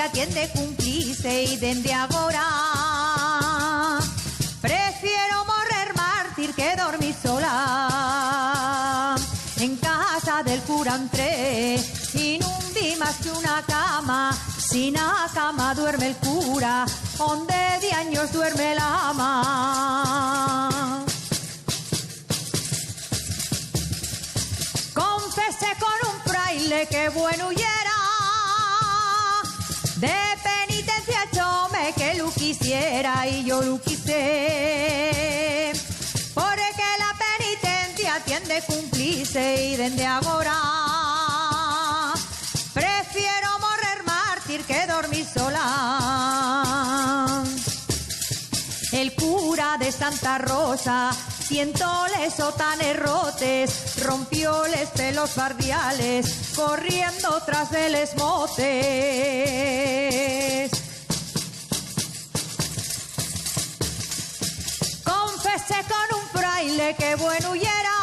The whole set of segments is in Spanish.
penitencia tiende cumplirse y dende agora prefiero morrer mártir que dormir sola. En casa del cura entré y no vi más que una cama. Sin a cama duerme el cura, onde de años duerme el ama. Confesé con un fraile que bueno huyera, de penitencia chome que lo quisiera y yo lo quise, porque la penitencia tiende cumplirse y dende agora prefiero morrer mártir que dormir sola. El cura de Santa Rosa sientóles sotanes rotes, rompióles pelos bardiales, corriendo tras de les motes. Confesé con un fraile que bueno huyera,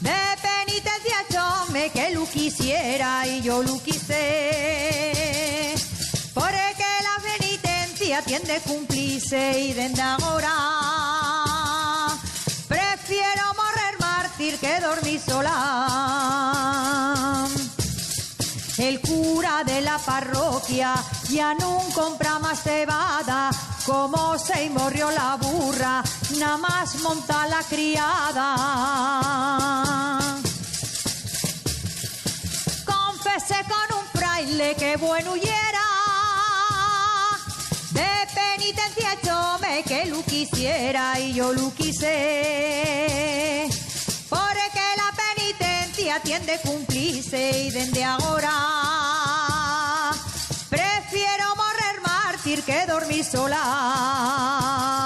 de penitencia chome que lo quisiera y yo lo quise, porque la penitencia tiende cumplirse y dende agora prefiero morrer mártir que dormir sola. El cura de la parroquia ya no compra más cebada, como se morrió la burra, nada más monta la criada. Confesé con un fraile que bueno huyera, de penitencia chome que lo quisiera y yo lo quise, porque la penitencia tiende cumplirse y dende agora prefiero morrer mártir que dormir sola.